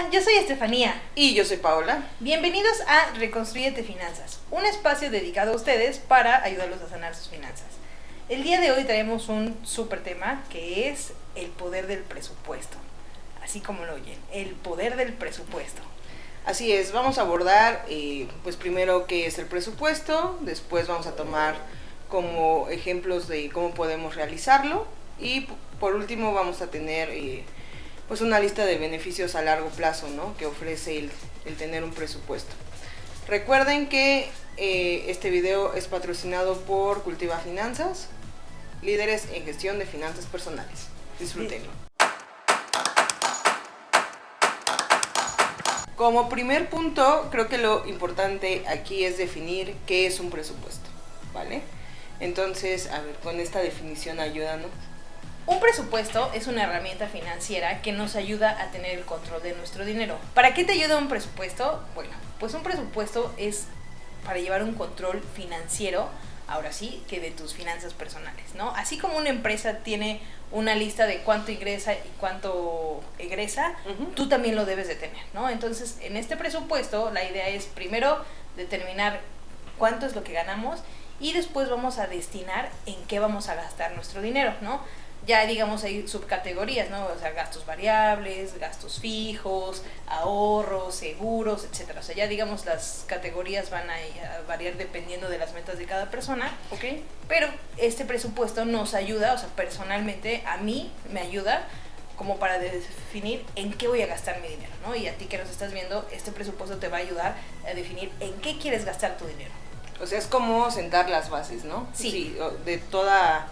Hola, yo soy Estefanía. Y yo soy Paola. Bienvenidos a Reconstrúyete Finanzas, un espacio dedicado a ustedes para ayudarlos a sanar sus finanzas. El día de hoy traemos un súper tema que es el poder del presupuesto. Así como lo oyen, el poder del presupuesto. Así es, vamos a abordar pues primero qué es el presupuesto, después vamos a tomar como ejemplos de cómo podemos realizarlo y por último vamos a tener pues una lista de beneficios a largo plazo, ¿no?, que ofrece el tener un presupuesto. Recuerden que este video es patrocinado por Cultiva Finanzas, líderes en gestión de finanzas personales. Disfrútenlo. Como primer punto, creo que lo importante aquí es definir qué es un presupuesto, ¿vale? Entonces, a ver, con esta definición ayúdanos. Un presupuesto es una herramienta financiera que nos ayuda a tener el control de nuestro dinero. ¿Para qué te ayuda un presupuesto? Bueno, pues un presupuesto es para llevar un control financiero, ahora sí, que de tus finanzas personales, ¿no? Así como una empresa tiene una lista de cuánto ingresa y cuánto egresa, tú también lo debes de tener, ¿no? Entonces, en este presupuesto, la idea es primero determinar cuánto es lo que ganamos y después vamos a destinar en qué vamos a gastar nuestro dinero, ¿no? Ya digamos hay subcategorías, ¿no? O sea, gastos variables, gastos fijos, ahorros, seguros, etcétera. O sea, ya digamos las categorías van a variar dependiendo de las metas de cada persona. Okay. Pero este presupuesto nos ayuda, o sea, personalmente a mí me ayuda como para definir en qué voy a gastar mi dinero, ¿no? Y a ti que nos estás viendo, este presupuesto te va a ayudar a definir en qué quieres gastar tu dinero. O sea, es como sentar las bases, ¿no? Sí. De toda...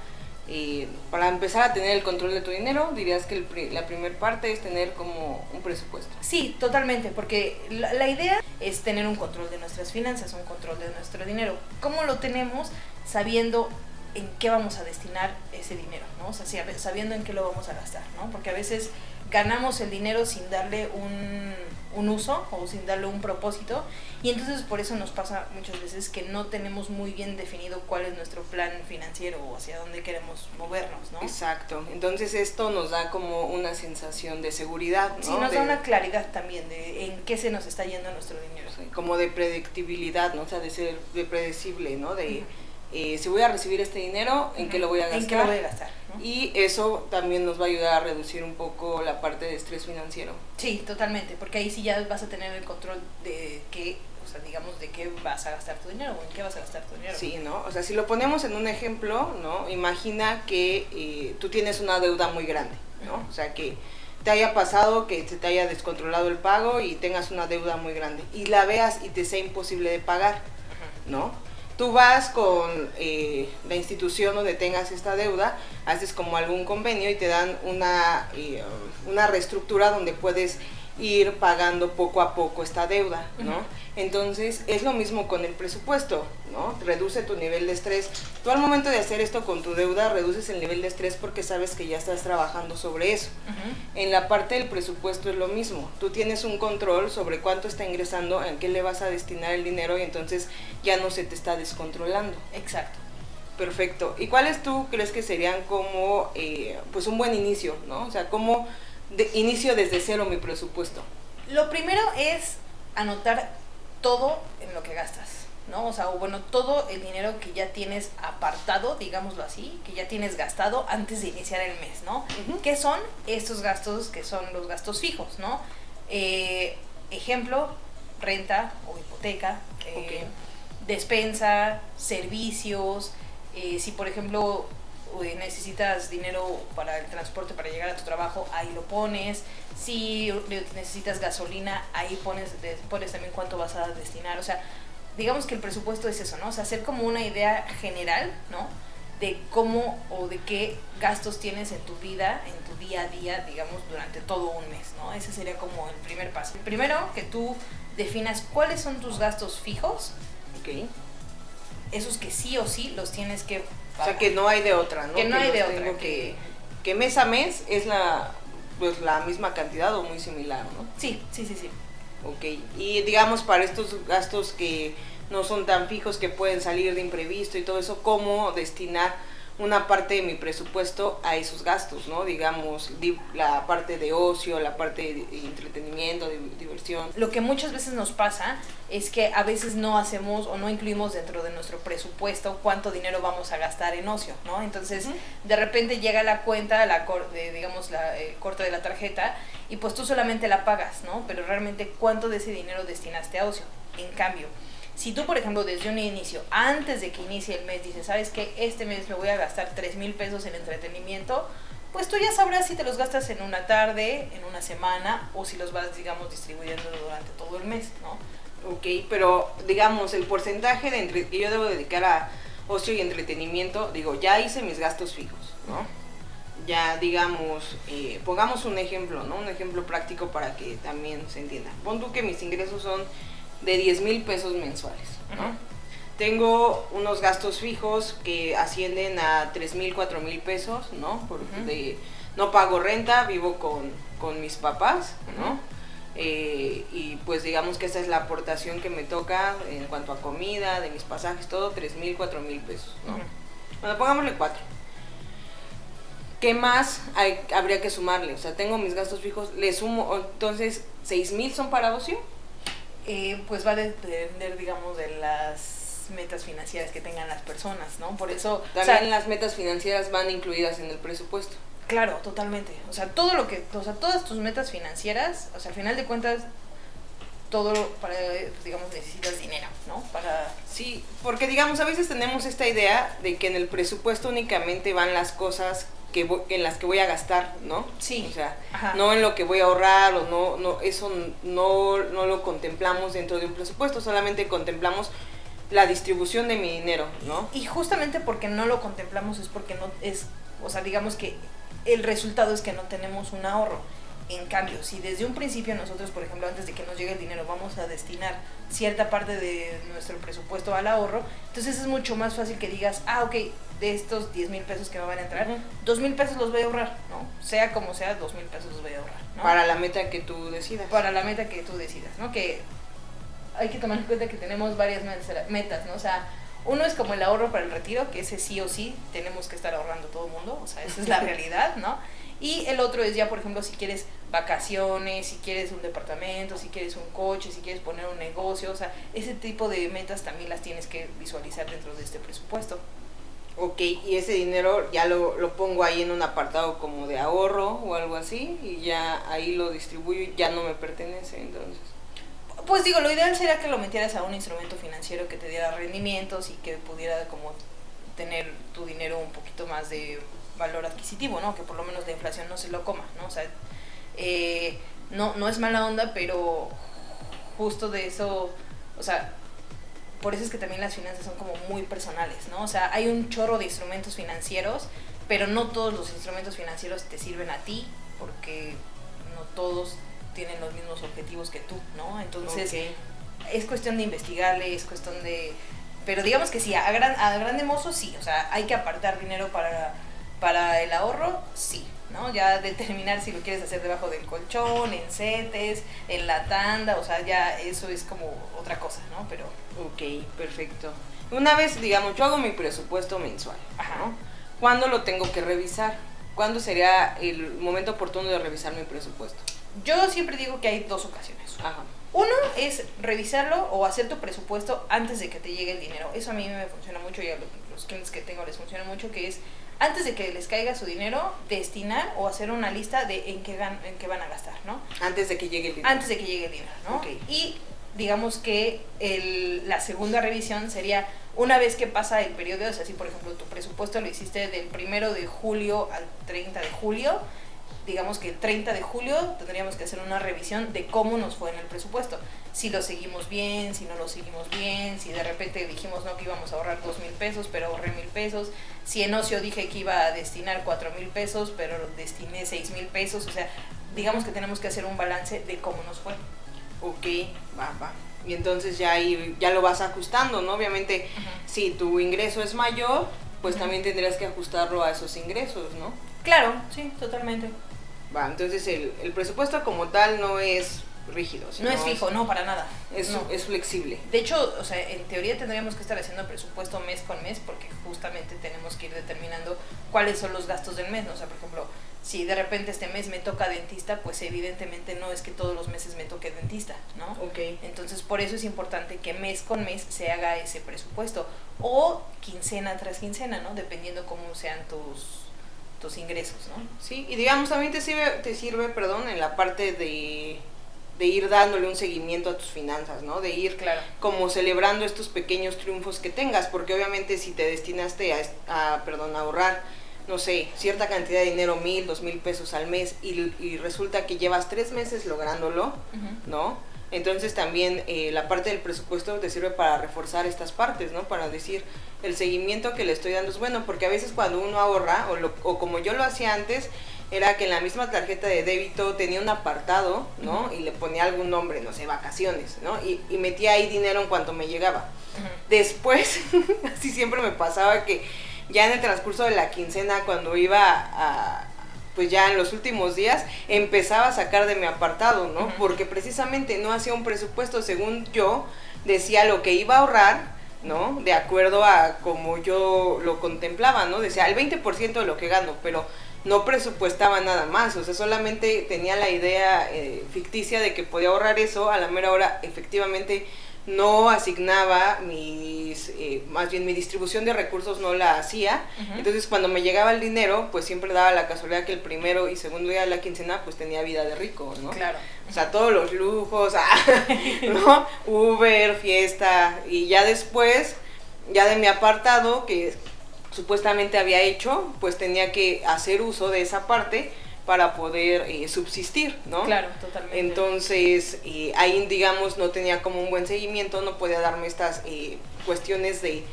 para empezar a tener el control de tu dinero, dirías que la primera parte es tener como un presupuesto. Sí, totalmente, porque la idea es tener un control de nuestras finanzas, un control de nuestro dinero. ¿Cómo lo tenemos? Sabiendo en qué vamos a destinar ese dinero, ¿no? O sea, sabiendo en qué lo vamos a gastar, ¿no? Porque a veces ganamos el dinero sin darle un uso o sin darle un propósito, y entonces por eso nos pasa muchas veces que no tenemos muy bien definido cuál es nuestro plan financiero o hacia dónde queremos movernos, ¿no? Exacto, entonces esto nos da como una sensación de seguridad, ¿no? Sí, nos da una claridad también de en qué se nos está yendo nuestro dinero. Sí, como de predictibilidad, ¿no? O sea, de predecible, ¿no? De si voy a recibir este dinero, ¿en qué lo voy a gastar? ¿En qué lo voy a gastar? ¿No? Y eso también nos va a ayudar a reducir un poco la parte de estrés financiero. Sí, totalmente, porque ahí sí ya vas a tener el control de qué, o sea, digamos, de qué vas a gastar tu dinero o en qué vas a gastar tu dinero. Sí, ¿no? O sea, si lo ponemos en un ejemplo, ¿no? Imagina que tú tienes una deuda muy grande, ¿no? O sea, que te haya pasado que se te haya descontrolado el pago y tengas una deuda muy grande y la veas y te sea imposible de pagar, ¿no? Tú vas con la institución donde tengas esta deuda, haces como algún convenio y te dan una reestructura donde puedes ir pagando poco a poco esta deuda, ¿no? Entonces es lo mismo con el presupuesto, ¿no? Reduce tu nivel de estrés. Tú al momento de hacer esto con tu deuda reduces el nivel de estrés porque sabes que ya estás trabajando sobre eso. En la parte del presupuesto es lo mismo. Tú tienes un control sobre cuánto está ingresando, en qué le vas a destinar el dinero y entonces ya no se te está descontrolando. Exacto. Perfecto. ¿Y cuáles tú crees que serían como pues un buen inicio, ¿no? O sea, como inicio desde cero mi presupuesto? Lo primero es anotar todo en lo que gastas, ¿no? O sea, bueno, todo el dinero que ya tienes apartado, digámoslo así, que ya tienes gastado antes de iniciar el mes, ¿no? ¿Qué son estos gastos que son los gastos fijos, ¿no? Ejemplo, renta o hipoteca, despensa, servicios, si por ejemplo necesitas dinero para el transporte para llegar a tu trabajo, ahí lo pones. Si necesitas gasolina, ahí pones también cuánto vas a destinar. O sea, digamos que el presupuesto es eso, ¿no? O sea, hacer como una idea general, ¿no? De cómo o de qué gastos tienes en tu vida, en tu día a día, digamos, durante todo un mes, ¿no? Ese sería como el primer paso. Primero, que tú definas cuáles son tus gastos fijos. Ok. Esos que sí o sí los tienes que pagar. O sea, que no hay de otra, ¿no? Que no hay de otra. Que mes a mes es la misma cantidad o muy similar, ¿no? Sí. Ok, y digamos para estos gastos que no son tan fijos, que pueden salir de imprevisto y todo eso, ¿cómo destinar una parte de mi presupuesto a esos gastos, ¿no? Digamos, la parte de ocio, la parte de entretenimiento, de diversión. Lo que muchas veces nos pasa es que a veces no hacemos o no incluimos dentro de nuestro presupuesto cuánto dinero vamos a gastar en ocio, ¿no? Entonces, de repente llega la cuenta, digamos, el corte de la tarjeta, y pues tú solamente la pagas, ¿no? Pero realmente, ¿cuánto de ese dinero destinaste a ocio? En cambio, si tú, por ejemplo, desde un inicio, antes de que inicie el mes, dices, ¿sabes qué? Este mes me voy a gastar 3,000 pesos en entretenimiento, pues tú ya sabrás si te los gastas en una tarde, en una semana, o si los vas, digamos, distribuyendo durante todo el mes, ¿no? Ok, pero digamos, el porcentaje que yo debo dedicar a ocio y entretenimiento, digo, ya hice mis gastos fijos, ¿no? Ya, digamos, pongamos un ejemplo, ¿no? Un ejemplo práctico para que también se entienda. Pon tú que mis ingresos son de 10,000 pesos mensuales, ¿no? Tengo unos gastos fijos que ascienden a 3,000, 4,000 pesos, ¿no? Porque no pago renta, vivo con mis papás, ¿no? Y pues digamos que esa es la aportación que me toca en cuanto a comida, de mis pasajes, todo, 3,000, 4,000 pesos, ¿no? Bueno, pongámosle 4. ¿Qué más habría que sumarle? O sea, tengo mis gastos fijos, le sumo, entonces, 6,000 son para ocio. Pues va a depender, digamos, de las metas financieras que tengan las personas, ¿no? Por eso... También las metas financieras van incluidas en el presupuesto. Claro, totalmente. O sea, todas tus metas financieras, o sea, al final de cuentas, todo digamos, necesitas dinero, ¿no? Sí, porque digamos, a veces tenemos esta idea de que en el presupuesto únicamente van las cosas en las que voy a gastar, ¿no? Sí. O sea, no en lo que voy a ahorrar, o no, eso no lo contemplamos dentro de un presupuesto, solamente contemplamos la distribución de mi dinero, ¿no? Y justamente porque no lo contemplamos es porque no es, o sea, digamos que el resultado es que no tenemos un ahorro. En cambio, si desde un principio nosotros, por ejemplo, antes de que nos llegue el dinero, vamos a destinar cierta parte de nuestro presupuesto al ahorro, entonces es mucho más fácil que digas, ok, de estos 10,000 pesos que me van a entrar, 2,000 pesos los voy a ahorrar, ¿no? Sea como sea, 2,000 pesos los voy a ahorrar, ¿no? Para la meta que tú decidas. Para la meta que tú decidas, ¿no? Que hay que tomar en cuenta que tenemos varias metas, ¿no? O sea, uno es como el ahorro para el retiro, que ese sí o sí tenemos que estar ahorrando todo el mundo, o sea, esa es la realidad, ¿no? Y el otro es ya, por ejemplo, si quieres vacaciones, si quieres un departamento, si quieres un coche, si quieres poner un negocio, o sea, ese tipo de metas también las tienes que visualizar dentro de este presupuesto. Ok, y ese dinero ya lo pongo ahí en un apartado como de ahorro o algo así, y ya ahí lo distribuyo y ya no me pertenece, entonces. Pues digo, lo ideal sería que lo metieras a un instrumento financiero que te diera rendimientos y que pudiera como tener tu dinero un poquito más de valor adquisitivo, ¿no? Que por lo menos la inflación no se lo coma, ¿no? O sea, no es mala onda, pero justo de eso, o sea, por eso es que también las finanzas son como muy personales, ¿no? O sea, hay un chorro de instrumentos financieros, pero no todos los instrumentos financieros te sirven a ti, porque no todos tienen los mismos objetivos que tú, ¿no? Entonces, es cuestión de investigarle, es cuestión de... Pero digamos que sí, a grande mozo sí, o sea, hay que apartar dinero para el ahorro, sí, ¿no? Ya determinar si lo quieres hacer debajo del colchón, en CETES, en la tanda, o sea, ya eso es como otra cosa, ¿no? Pero... Ok, perfecto. Una vez, digamos, yo hago mi presupuesto mensual, ¿no? ¿Cuándo lo tengo que revisar? ¿Cuándo sería el momento oportuno de revisar mi presupuesto? Yo siempre digo que hay 2 ocasiones. Uno es revisarlo o hacer tu presupuesto antes de que te llegue el dinero. Eso a mí me funciona mucho y a los clientes que tengo les funciona mucho, que es antes de que les caiga su dinero, destinar o hacer una lista de en qué van a gastar, ¿no? Antes de que llegue el dinero. Antes de que llegue el dinero, ¿no? Okay. Y digamos que la segunda revisión sería una vez que pasa el periodo, o sea, si por ejemplo tu presupuesto lo hiciste del 1 de julio al 30 de julio, digamos que el 30 de julio tendríamos que hacer una revisión de cómo nos fue en el presupuesto. Si lo seguimos bien, si no lo seguimos bien, si de repente dijimos no que íbamos a ahorrar 2,000 pesos, pero ahorré 1,000 pesos. Si en ocio dije que iba a destinar 4,000 pesos, pero destiné 6,000 pesos. O sea, digamos que tenemos que hacer un balance de cómo nos fue. Ok, va. Y entonces ya ahí ya lo vas ajustando, ¿no? Obviamente, si tu ingreso es mayor, pues también tendrías que ajustarlo a esos ingresos, ¿no? Claro, sí, totalmente. Va, entonces el presupuesto como tal no es rígido. No es fijo, no, para nada. Es flexible. De hecho, o sea, en teoría tendríamos que estar haciendo presupuesto mes con mes porque justamente tenemos que ir determinando cuáles son los gastos del mes, ¿no? O sea, por ejemplo, si de repente este mes me toca dentista, pues evidentemente no es que todos los meses me toque dentista, ¿no? Ok. Entonces, por eso es importante que mes con mes se haga ese presupuesto o quincena tras quincena, ¿no? Dependiendo cómo sean tus ingresos, ¿no? Sí, y digamos también te sirve, en la parte de ir dándole un seguimiento a tus finanzas, ¿no? De ir como celebrando estos pequeños triunfos que tengas, porque obviamente si te destinaste a ahorrar, no sé, cierta cantidad de dinero, 1,000, 2,000 pesos al mes, y resulta que llevas 3 meses lográndolo, ¿no? Entonces también la parte del presupuesto te sirve para reforzar estas partes, ¿no? Para decir, el seguimiento que le estoy dando es bueno, porque a veces cuando uno ahorra, o como yo lo hacía antes, era que en la misma tarjeta de débito tenía un apartado, ¿no? Y le ponía algún nombre, no sé, vacaciones, ¿no? Y metía ahí dinero en cuanto me llegaba. Después, así siempre me pasaba que ya en el transcurso de la quincena, cuando iba pues ya en los últimos días, empezaba a sacar de mi apartado, ¿no? Porque precisamente no hacía un presupuesto, según yo, decía lo que iba a ahorrar, ¿no? De acuerdo a como yo lo contemplaba, ¿no? Decía el 20% de lo que gano, pero no presupuestaba nada más, o sea, solamente tenía la idea ficticia de que podía ahorrar eso. A la mera hora efectivamente no asignaba más bien mi distribución de recursos no la hacía. Entonces cuando me llegaba el dinero, pues siempre daba la casualidad que el primero y segundo día de la quincena pues tenía vida de rico, ¿no? Claro. O sea, todos los lujos, ¿no? Uber, fiesta, y ya después, ya de mi apartado que supuestamente había hecho, pues tenía que hacer uso de esa parte para poder subsistir, ¿no? Claro, totalmente. Entonces, ahí, digamos, no tenía como un buen seguimiento, no podía darme estas cuestiones de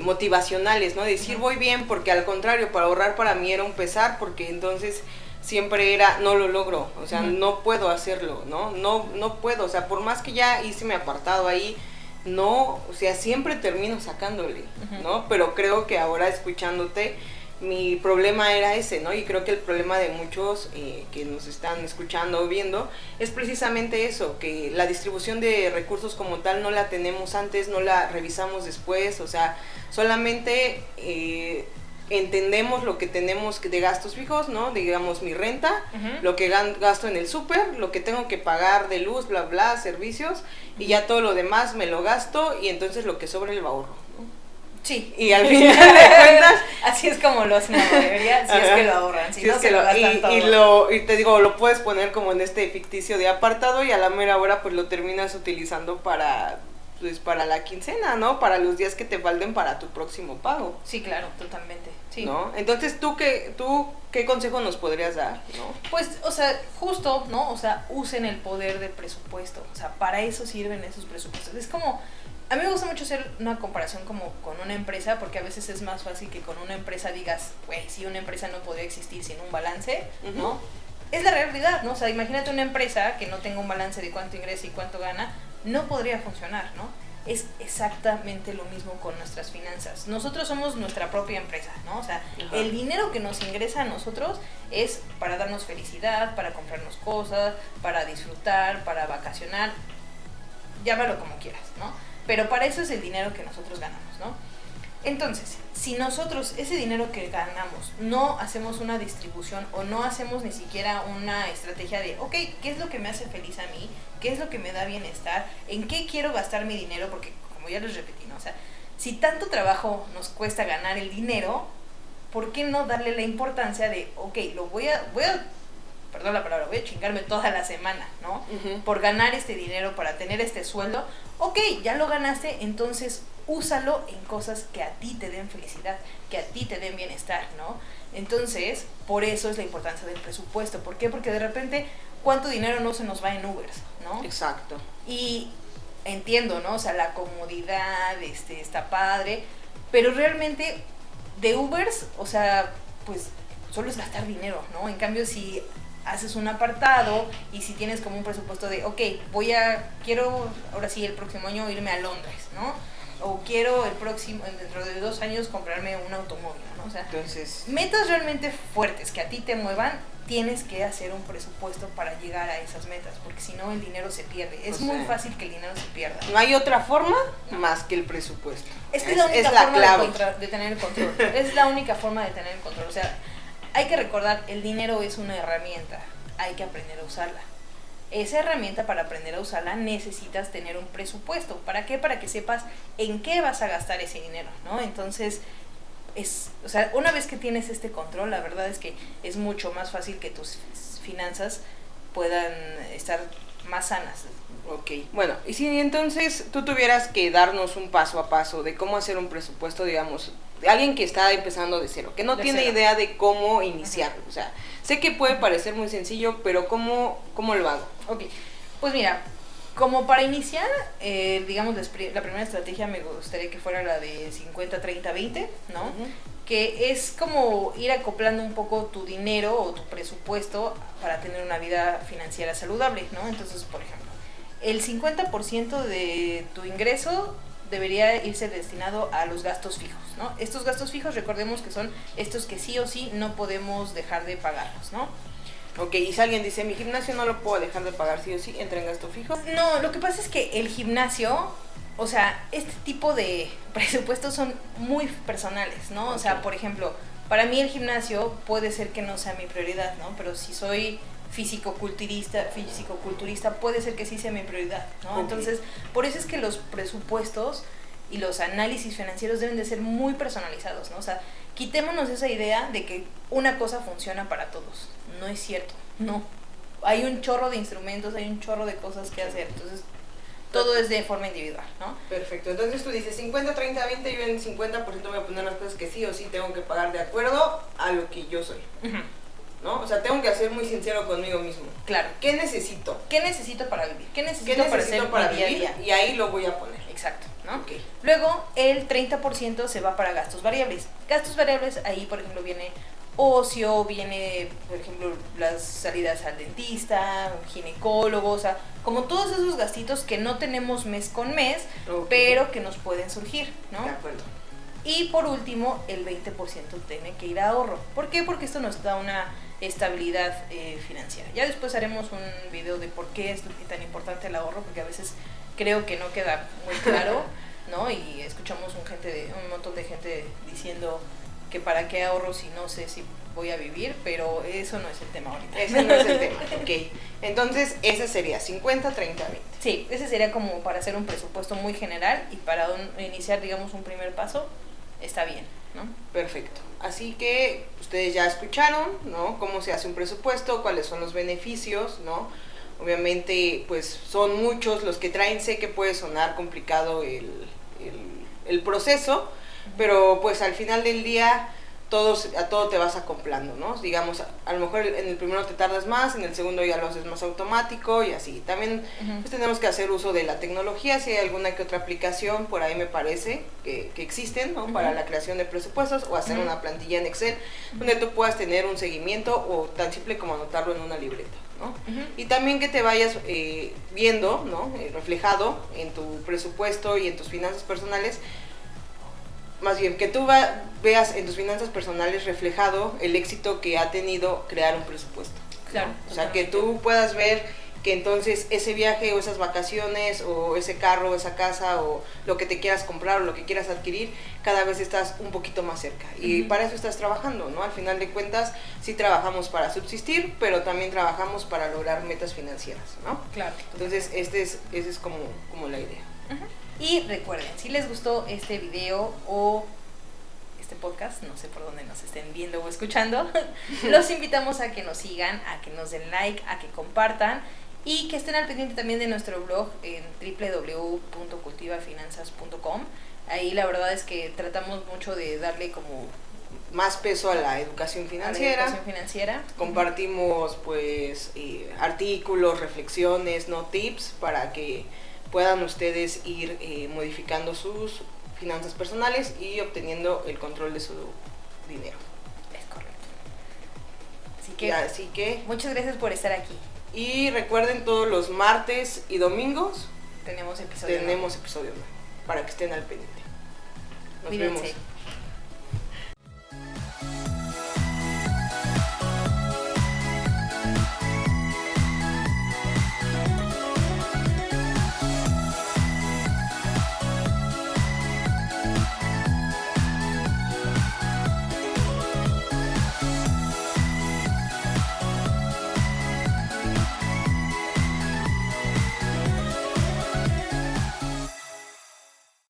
motivacionales, ¿no? Decir, voy bien, porque al contrario, para ahorrar para mí era un pesar, porque entonces siempre era, no lo logro, o sea, no puedo hacerlo, ¿no? No puedo, o sea, por más que ya hice mi apartado ahí, no, o sea, siempre termino sacándole, ¿no? Pero creo que ahora escuchándote, mi problema era ese, ¿no? Y creo que el problema de muchos que nos están escuchando o viendo es precisamente eso, que la distribución de recursos como tal no la tenemos antes, no la revisamos después, o sea, solamente entendemos lo que tenemos de gastos fijos, ¿no? Digamos mi renta, lo que gasto en el súper, lo que tengo que pagar de luz, bla, bla, servicios, y ya todo lo demás me lo gasto y entonces lo que sobra lo ahorro, ¿no? Sí. Y al final de cuentas, así es como lo hacen la mayoría, si es que lo ahorran, si no se lo gastan todo. Y te digo, lo puedes poner como en este ficticio de apartado y a la mera hora pues lo terminas utilizando para la quincena, ¿no? Para los días que te falten para tu próximo pago. Sí, claro, totalmente. Sí. ¿No? Entonces, ¿tú qué consejo nos podrías dar, no? Pues, o sea, justo, ¿no? O sea, usen el poder del presupuesto. O sea, para eso sirven esos presupuestos. Es como, a mí me gusta mucho hacer una comparación como con una empresa, porque a veces es más fácil que con una empresa digas, güey, si una empresa no podría existir sin un balance, ¿no? Es la realidad, ¿no? O sea, imagínate una empresa que no tenga un balance de cuánto ingresa y cuánto gana, no podría funcionar, ¿no? Es exactamente lo mismo con nuestras finanzas. Nosotros somos nuestra propia empresa, ¿no? O sea, el dinero que nos ingresa a nosotros es para darnos felicidad, para comprarnos cosas, para disfrutar, para vacacionar, llámalo como quieras, ¿no? Pero para eso es el dinero que nosotros ganamos, ¿no? Entonces, si nosotros ese dinero que ganamos no hacemos una distribución o no hacemos ni siquiera una estrategia de, ok, ¿qué es lo que me hace feliz a mí? ¿Qué es lo que me da bienestar? ¿En qué quiero gastar mi dinero? Porque, como ya les repetí, ¿no? O sea, si tanto trabajo nos cuesta ganar el dinero, ¿por qué no darle la importancia de, ok, perdón la palabra, voy a chingarme toda la semana, ¿no? Por ganar este dinero, para tener este sueldo. Ok, ya lo ganaste, entonces úsalo en cosas que a ti te den felicidad, que a ti te den bienestar, ¿no? Entonces, por eso es la importancia del presupuesto. ¿Por qué? Porque de repente, ¿cuánto dinero no se nos va en Ubers, no? Exacto. Y entiendo, ¿no? O sea, la comodidad, está padre, pero realmente de Ubers, o sea, pues solo es gastar dinero, ¿no? En cambio, si haces un apartado y si tienes como un presupuesto de, ok, quiero ahora sí el próximo año irme a Londres, ¿no? O quiero dentro de 2 años comprarme un automóvil, ¿no? O sea, entonces, metas realmente fuertes que a ti te muevan, tienes que hacer un presupuesto para llegar a esas metas, porque si no el dinero se pierde. Es muy fácil que el dinero se pierda. No hay otra forma más que el presupuesto. Es que es la única forma de tener el control. Es la única forma de tener el control. O sea, hay que recordar, el dinero es una herramienta, hay que aprender a usarla. Esa herramienta, para aprender a usarla, necesitas tener un presupuesto. ¿Para qué? Para que sepas en qué vas a gastar ese dinero, ¿no? Entonces, o sea, una vez que tienes este control, la verdad es que es mucho más fácil que tus finanzas puedan estar más sanas. Ok, bueno, y si entonces tú tuvieras que darnos un paso a paso de cómo hacer un presupuesto, digamos, de alguien que está empezando de cero, que no tiene idea de cómo iniciarlo, o sea, sé que puede parecer muy sencillo, pero ¿cómo lo hago? Ok, pues mira, como para iniciar, digamos, la primera estrategia me gustaría que fuera la de 50-30-20, ¿no? Que es como ir acoplando un poco tu dinero o tu presupuesto para tener una vida financiera saludable, ¿no? Entonces, por ejemplo, el 50% de tu ingreso debería irse destinado a los gastos fijos, ¿no? Estos gastos fijos, recordemos que son estos que sí o sí no podemos dejar de pagarlos, ¿no? Ok, y si alguien dice, mi gimnasio no lo puedo dejar de pagar sí o sí, ¿entra en gasto fijo? No, lo que pasa es que el gimnasio, o sea, este tipo de presupuestos son muy personales, ¿no? O sea, por ejemplo, para mí el gimnasio puede ser que no sea mi prioridad, ¿no? Pero si soy físico-culturista, puede ser que sí sea mi prioridad, ¿no? Okay. Entonces, por eso es que los presupuestos y los análisis financieros deben de ser muy personalizados, ¿no? O sea, quitémonos esa idea de que una cosa funciona para todos. No es cierto, no. Hay un chorro de instrumentos, hay un chorro de cosas que hacer, entonces todo es de forma individual, ¿no? Perfecto, entonces tú dices 50, 30, 20, yo en 50% voy a poner las cosas que sí o sí tengo que pagar de acuerdo a lo que yo soy. ¿No? O sea, tengo que ser muy sincero conmigo mismo. Claro. ¿Qué necesito? ¿Qué necesito para vivir? ¿Qué necesito para hacer mi día a día? Y ahí lo voy a poner. Exacto, ¿no? Okay. Luego, el 30% se va para gastos variables. Gastos variables, ahí, por ejemplo, viene ocio, viene, por ejemplo, las salidas al dentista, ginecólogo, o sea, como todos esos gastitos que no tenemos mes con mes, pero que nos pueden surgir, ¿no? De acuerdo. Y por último, el 20% tiene que ir a ahorro. ¿Por qué? Porque esto nos da una estabilidad financiera. Ya después haremos un video de por qué es tan importante el ahorro, porque a veces creo que no queda muy claro, ¿no? Y escuchamos un montón de gente diciendo que para qué ahorro si no sé si voy a vivir, pero eso no es el tema ahorita. Ese no es el tema, ok. Entonces, ese sería 50, 30, 20. Sí, ese sería como para hacer un presupuesto muy general y para iniciar, digamos, un primer paso, está bien, ¿no? Perfecto. Así que ustedes ya escucharon, ¿no? Cómo se hace un presupuesto, cuáles son los beneficios, ¿no? Obviamente, pues son muchos los que traen. Sé que puede sonar complicado el proceso, pero pues al final del día a todo te vas acoplando, ¿no? Digamos, a lo mejor en el primero te tardas más, en el segundo ya lo haces más automático y así. También pues tenemos que hacer uso de la tecnología, si hay alguna que otra aplicación, por ahí me parece que existen, ¿no? Para la creación de presupuestos o hacer una plantilla en Excel, donde tú puedas tener un seguimiento o tan simple como anotarlo en una libreta, ¿no? Y también que te vayas viendo, ¿no? Reflejado en tu presupuesto y en tus finanzas personales. Más bien, que tú veas en tus finanzas personales reflejado el éxito que ha tenido crear un presupuesto. Claro. ¿No? O sea, que tú puedas ver que entonces ese viaje o esas vacaciones o ese carro o esa casa o lo que te quieras comprar o lo que quieras adquirir, cada vez estás un poquito más cerca. Y para eso estás trabajando, ¿no? Al final de cuentas, sí trabajamos para subsistir, pero también trabajamos para lograr metas financieras, ¿no? Claro. Entonces, esa es como la idea. Y recuerden, si les gustó este video o este podcast, no sé por dónde nos estén viendo o escuchando, los invitamos a que nos sigan, a que nos den like, a que compartan y que estén al pendiente también de nuestro blog en www.cultivafinanzas.com. Ahí la verdad es que tratamos mucho de darle como más peso a la educación financiera. Compartimos pues artículos, reflexiones, no tips para que puedan ustedes ir modificando sus finanzas personales y obteniendo el control de su dinero. Es correcto. Así que muchas gracias por estar aquí. Y recuerden, todos los martes y domingos tenemos episodio nuevo. para que estén al pendiente. Nos Cuídense. vemos.